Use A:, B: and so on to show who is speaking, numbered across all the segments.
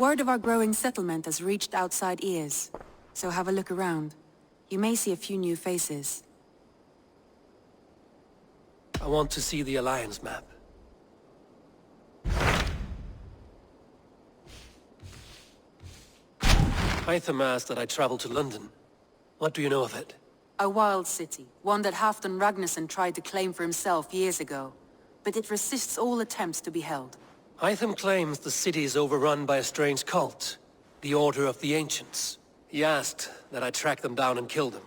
A: Word of our growing settlement has reached outside ears, so have a look around. You may see a few new faces.
B: I want to see the Alliance map. Hytham asked that I travel to London. What do you know of it?
A: A wild city, one that Halfdan Ragnarsson tried to claim for himself years ago. But it resists all attempts to be held.
B: Hytham claims the city is overrun by a strange cult, the Order of the Ancients. He asked that I track them down and kill them.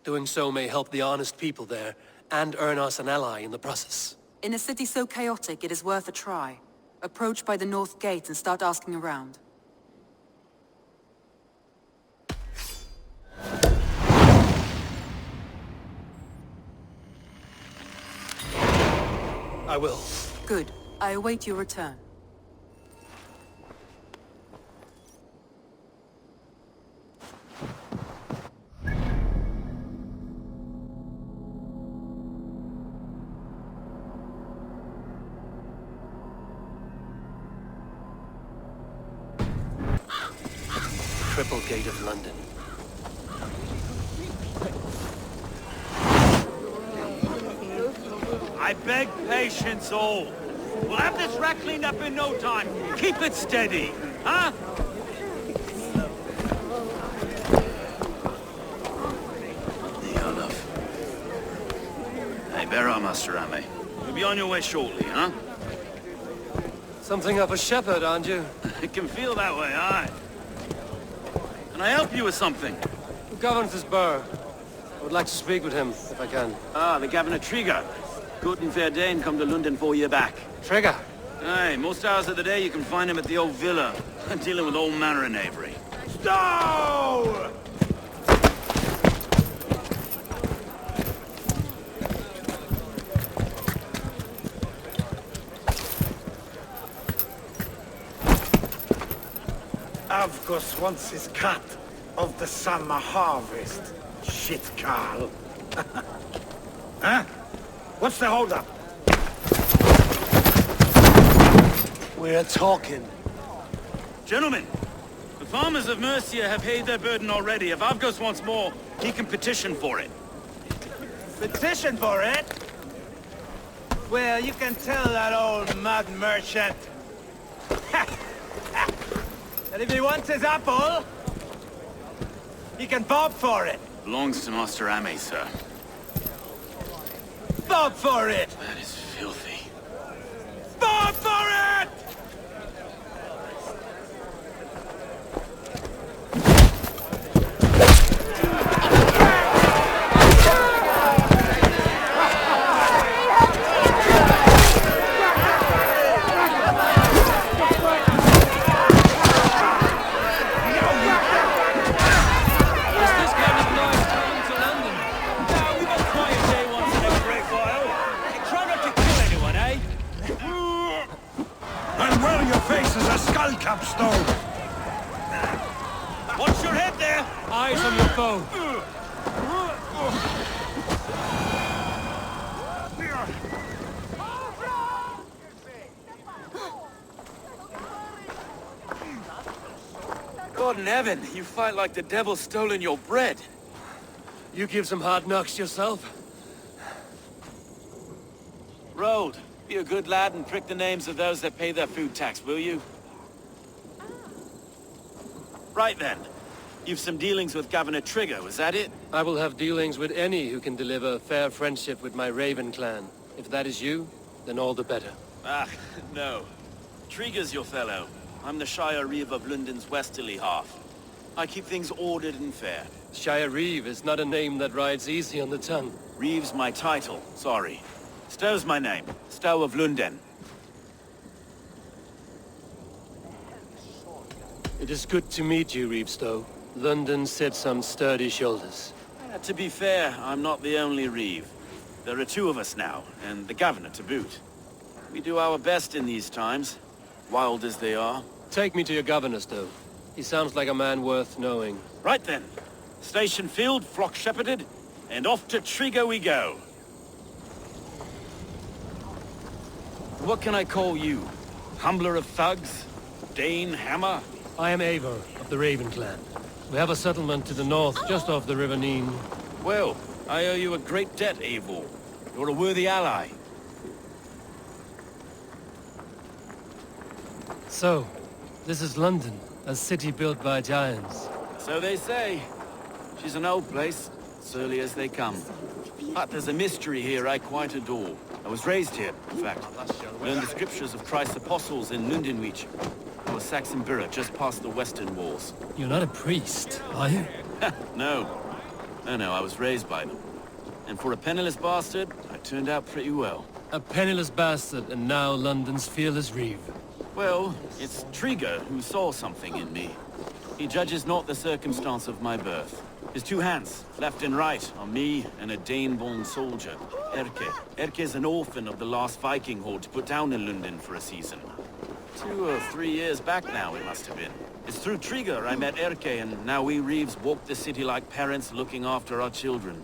B: Doing so may help the honest people there, and earn us an ally in the process.
A: In a city so chaotic, it is worth a try. Approach by the North Gate and start asking around.
B: I will.
A: Good. I await your return.
B: Triple Gate of London.
C: I beg patience, all. We'll have this wreck cleaned up in no time. Keep it steady, huh?
D: Near enough. Hey, bear on, Master Ame. You'll be on your way shortly, huh?
B: Something of a shepherd, aren't you?
D: It can feel that way, aye. Can I help you with something?
B: Who governs this burgh? I would like to speak with him, if I can.
D: Ah, the Governor Trigger. Good and fair Dane come to London 4 year back.
B: Trigger!
D: Aye, most hours of the day you can find him at the old villa, dealing with all manner of knavery.
C: Stow!
E: Avgos wants his cut of the summer harvest. Shit, Carl. Huh? What's the holdup?
B: We're talking.
D: Gentlemen, the farmers of Mercia have paid their burden already. If Avgos wants more, he can petition for it.
E: Petition for it? Well, you can tell that old mud merchant that if he wants his apple, he can bob for it.
D: Belongs to Master Ame, sir.
E: Bob for it!
D: That is filthy.
E: Bob for it! Capstone!
C: Watch your head there!
B: Eyes on your foe!
D: God in heaven, you fight like the devil stolen your bread.
B: You give some hard knocks yourself?
D: Road, be a good lad and prick the names of those that pay their food tax, will you? Right then. You've some dealings with Governor Trigger, was that it?
B: I will have dealings with any who can deliver a fair friendship with my Raven clan. If that is you, then all the better.
D: Ah, no. Trigger's your fellow. I'm the Shire Reeve of London's westerly half. I keep things ordered and fair.
B: Shire Reeve is not a name that rides easy on the tongue.
D: Reeve's my title, sorry. Stow's my name. Stow of London.
B: It is good to meet you, Reevestow. London sits on sturdy shoulders.
D: To be fair, I'm not the only Reeve. There are two of us now, and the Governor to boot. We do our best in these times, wild as they are.
B: Take me to your Governor, Stow. He sounds like a man worth knowing.
D: Right then. Station filled, flock shepherded, and off to Trigger we go. What can I call you? Humbler of thugs? Dane Hammer?
B: I am Eivor of the Raven clan. We have a settlement to the north, just off the River Neen.
D: Well, I owe you a great debt, Eivor. You're a worthy ally.
B: So, this is London, a city built by giants.
D: So they say. She's an old place, surly as they come. But there's a mystery here I quite adore. I was raised here, in fact. Learned the scriptures of Christ's apostles in Lundenwich, our Saxon borough just past the western walls.
B: You're not a priest, are you?
D: No. No, I was raised by them. And for a penniless bastard, I turned out pretty well.
B: A penniless bastard, and now London's fearless reeve.
D: Well, it's Trigger who saw something in me. He judges not the circumstance of my birth. His two hands, left and right, are me and a Dane-born soldier, Erke. Erke's an orphan of the last Viking horde put down in London for a season. 2 or 3 years back now, it must have been. It's through Trigger I met Erke, and now we Reeves walk the city like parents looking after our children.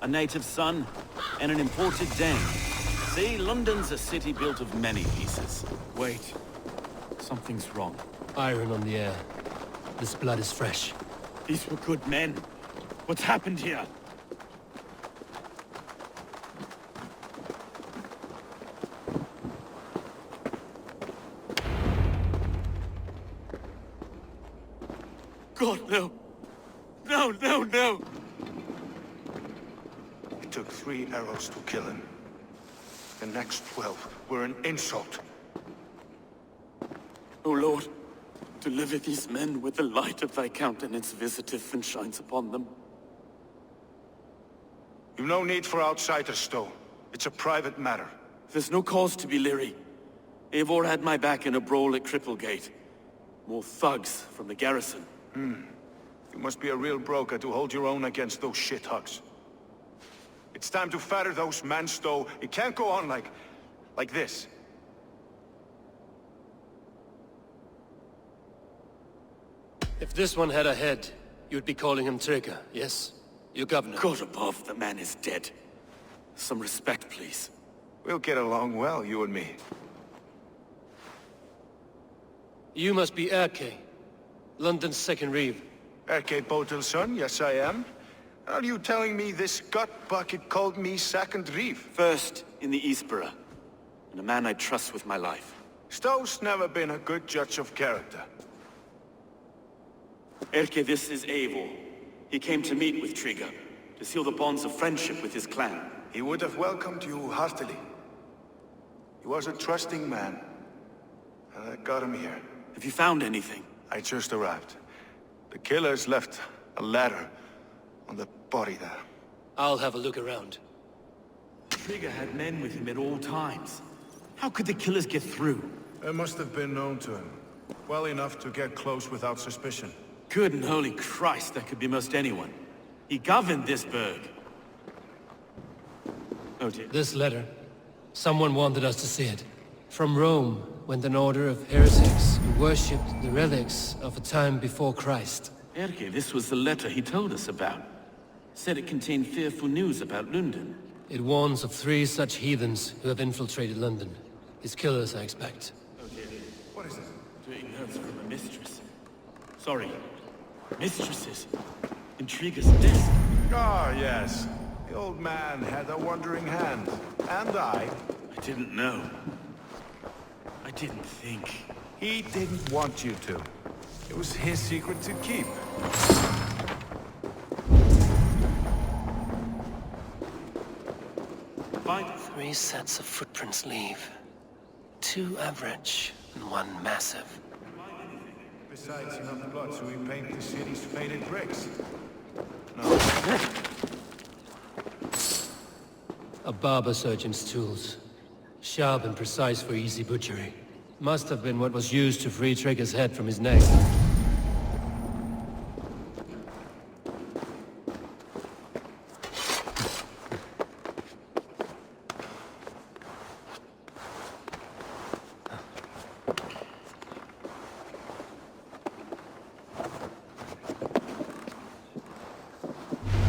D: A native son, and an imported Dane. See, London's a city built of many pieces. Wait. Something's wrong.
B: Iron on the air. This blood is fresh.
D: These were good men. What's happened here? God, no! No!
E: It took 3 arrows to kill him. The next 12 were an insult.
F: O Lord, deliver these men with the light of thy countenance visiteth and shines upon them.
E: You've no need for outsiders, Stowe. It's a private matter.
F: There's no cause to be leery. Eivor had my back in a brawl at Cripplegate. More thugs from the garrison.
E: You must be a real broker to hold your own against those shithugs. It's time to fatter those men, Stowe. It can't go on like this.
B: If this one had a head, you'd be calling him Trigger, yes? Your governor.
F: God above, the man is dead. Some respect, please.
E: We'll get along well, you and me.
B: You must be Erke, London's second reeve.
E: Erke Botel's son, yes I am. Are you telling me this gut bucket called me second reeve?
F: First in the Eastborough, and a man I trust with my life.
E: Stowe's never been a good judge of character.
F: Erke, this is Eivor. He came to meet with Trigger, to seal the bonds of friendship with his clan.
E: He would have welcomed you heartily. He was a trusting man, and I got him here.
F: Have you found anything?
E: I just arrived. The killers left a ladder on the body there.
B: I'll have a look around.
F: Trigger had men with him at all times. How could the killers get through?
E: They must have been known to him. Well enough to get close without suspicion.
F: Good and holy Christ, that could be most anyone. He governed this burg. Oh dear.
B: This letter. Someone wanted us to see it. From Rome went an order of heretics who worshipped the relics of a time before Christ.
F: Erke, this was the letter he told us about. Said it contained fearful news about London.
B: It warns of 3 such heathens who have infiltrated London. His killers, I expect.
E: What is it?
F: Doing notes from a mistress. Sorry. Mistresses. In Trigger's desk.
E: Ah, yes. The old man had a wandering hand. And I
F: didn't know. I didn't think.
E: He didn't want you to. It was his secret to keep.
F: Fine.
B: 3 sets of footprints leave. 2 average and 1 massive.
E: Besides enough blood so we paint the city's faded bricks. No.
B: A barber surgeon's tools. Sharp and precise for easy butchery. Must have been what was used to free Trigger's head from his neck.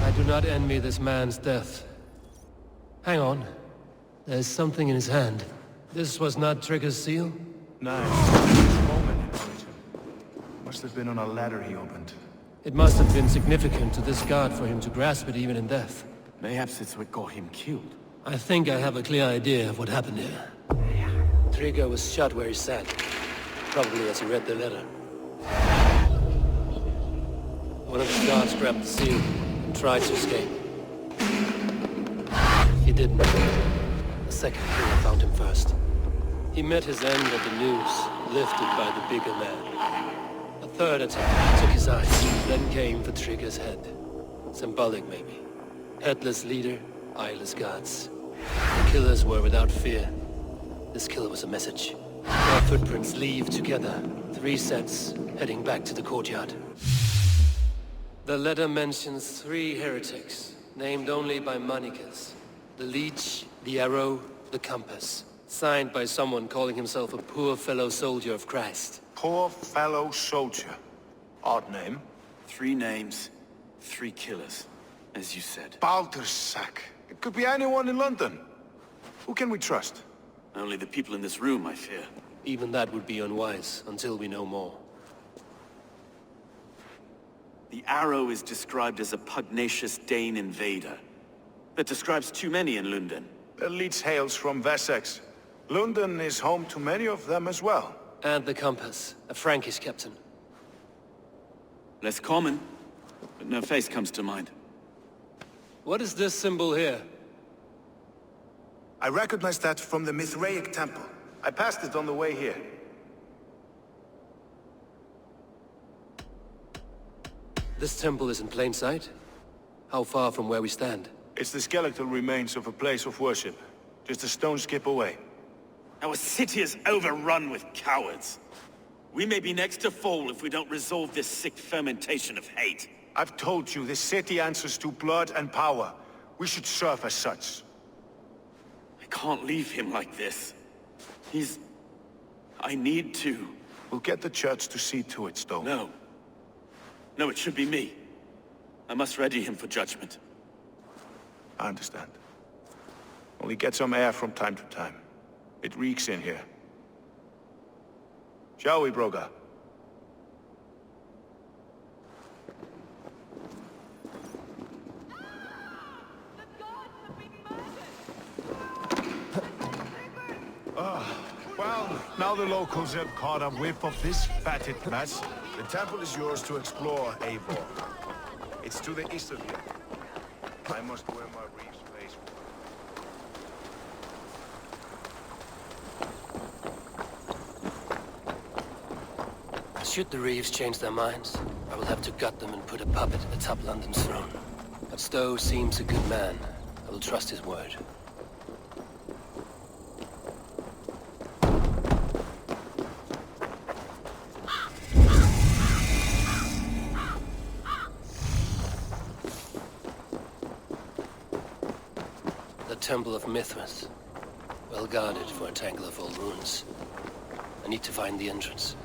B: I do not envy this man's death. Hang on. There's something in his hand. This was not Trigger's seal?
E: Nice. Moment in origin. Must
G: Must have been on a ladder he opened.
B: It must have been significant to this god for him to grasp it even in death.
D: Perhaps it's what got him killed.
B: I think I have a clear idea of what happened here. Trigger was shot where he sat, probably as he read the letter. One of the guards grabbed the seal and tried to escape. He didn't. The second killer found him first. He met his end at the noose, lifted by the bigger man. A third attack took his eyes, then came for Trigger's head. Symbolic, maybe. Headless leader, eyeless gods. The killers were without fear. This kill was a message. Their footprints leave together. 3 sets, heading back to the courtyard. The letter mentions 3 heretics, named only by monikers. The Leech, the Arrow, the Compass. Signed by someone calling himself a poor fellow soldier of Christ.
G: Poor fellow soldier. Odd name.
D: 3 names, 3 killers, as you said.
G: Baldersack. It could be anyone in London. Who can we trust?
F: Only the people in this room, I fear.
B: Even that would be unwise, until we know more.
F: The Arrow is described as a pugnacious Dane invader. That describes too many in London.
G: The Leech hails from Wessex. London is home to many of them as well.
B: And the Compass, a Frankish captain.
F: Less common, but no face comes to mind.
B: What is this symbol here?
G: I recognize that from the Mithraic temple. I passed it on the way here.
B: This temple is in plain sight? How far from where we stand?
G: It's the skeletal remains of a place of worship. Just a stone's skip away.
F: Our city is overrun with cowards. We may be next to fall if we don't resolve this sick fermentation of hate.
G: I've told you, this city answers to blood and power. We should serve as such.
F: I can't leave him like this. I need to.
G: We'll get the church to see to it, Stone.
F: No. No, it should be me. I must ready him for judgment.
G: I understand. Only get some air from time to time. It reeks in here. Shall we, Broga? Well, now the locals have caught a whiff of this fatted mess. The temple is yours to explore, Eivor. It's to the east of you. I must wear my reef's face.
B: Should the Reeves change their minds, I will have to gut them and put a puppet atop London's throne. But Stowe seems a good man. I will trust his word. The Temple of Mithras. Well guarded for a tangle of old ruins. I need to find the entrance.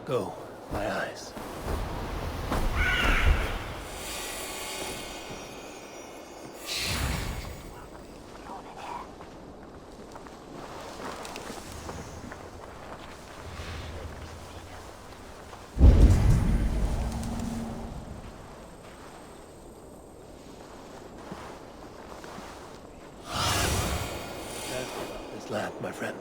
B: Go, my eyes. Careful about this land, my friend.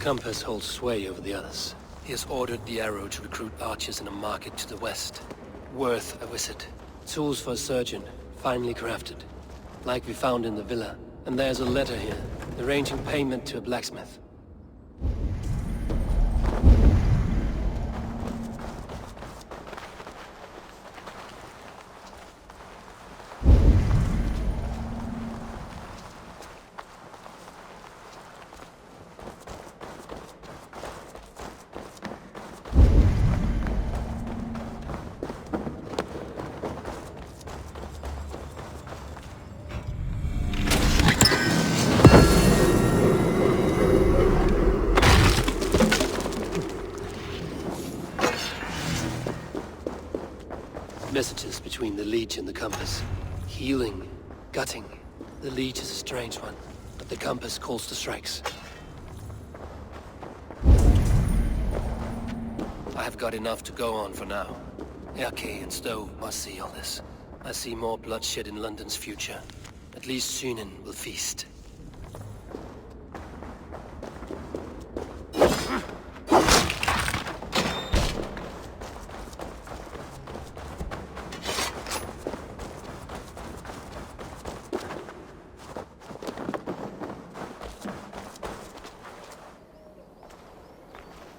B: compass holds sway over the others. He has ordered the Arrow to recruit archers in a market to the west. Worth a visit. Tools for a surgeon, finely crafted. Like we found in the villa. And there's a letter here, arranging payment to a blacksmith. Messages between the Leech and the compass. Healing, gutting. The Leech is a strange one, but the compass calls the strikes. I have got enough to go on for now. Erke and Stowe must see all this. I see more bloodshed in London's future. At least Sunan will feast.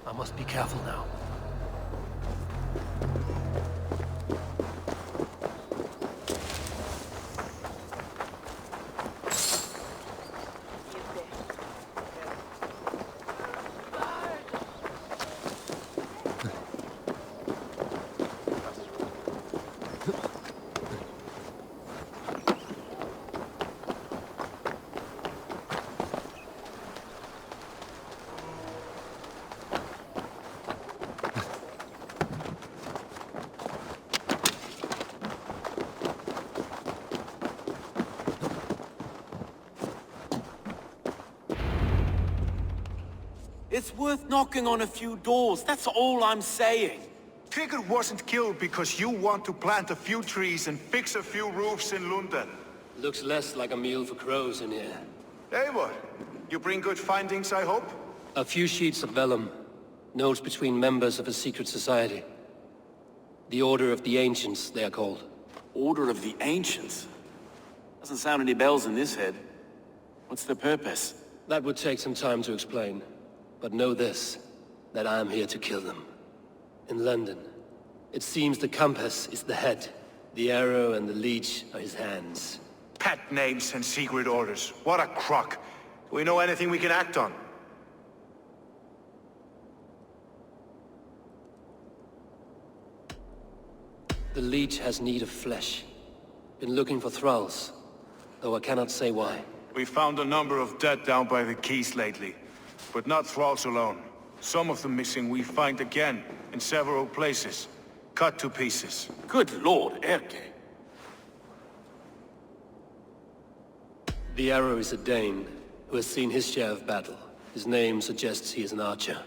B: I must be careful now.
F: It's worth knocking on a few doors, that's all I'm saying.
G: Tigger wasn't killed because you want to plant a few trees and fix a few roofs in London.
B: Looks less like a meal for crows in here.
G: Eivor, you bring good findings, I hope?
B: A few sheets of vellum. Notes between members of a secret society. The Order of the Ancients, they are called.
F: Order of the Ancients? Doesn't sound any bells in this head. What's the purpose?
B: That would take some time to explain. But know this, that I am here to kill them. In London, it seems the compass is the head. The arrow and the leech are his hands.
G: Pet names and secret orders. What a crock. Do we know anything we can act on?
B: The leech has need of flesh. Been looking for thralls, though I cannot say why.
G: We found a number of dead down by the quays lately. But not thralls alone. Some of the missing we find again, in several places. Cut to pieces.
F: Good lord, Erke.
B: The arrow is a Dane, who has seen his share of battle. His name suggests he is an archer.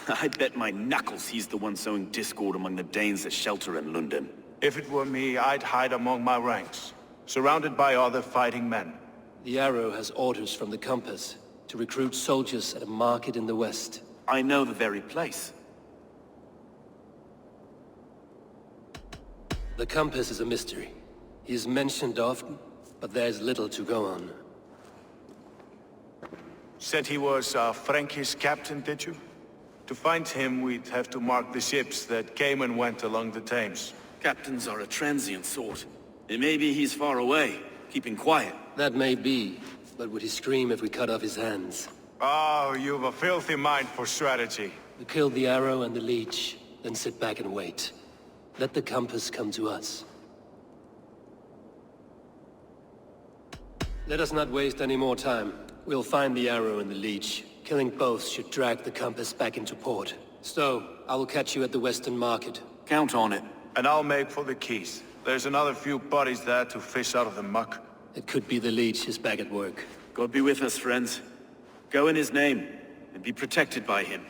D: I bet my knuckles he's the one sowing discord among the Danes that shelter in London.
G: If it were me, I'd hide among my ranks, surrounded by other fighting men.
B: The arrow has orders from the compass to recruit soldiers at a market in the west.
D: I know the very place.
B: The compass is a mystery. He is mentioned often, but there's little to go on.
G: Said he was a Frankish captain, did you? To find him, we'd have to mark the ships that came and went along the Thames.
F: Captains are a transient sort. It may be he's far away, keeping quiet.
B: That may be, but would he scream if we cut off his hands?
G: Oh, you've a filthy mind for strategy.
B: We kill the arrow and the leech, then sit back and wait. Let the compass come to us. Let us not waste any more time. We'll find the arrow and the leech. Killing both should drag the compass back into port. Stowe, I will catch you at the Western Market.
F: Count on it.
G: And I'll make for the quays. There's another few bodies there to fish out of the muck.
B: It could be the leech is back at work.
F: God be with us, friends. Go in his name, and be protected by him.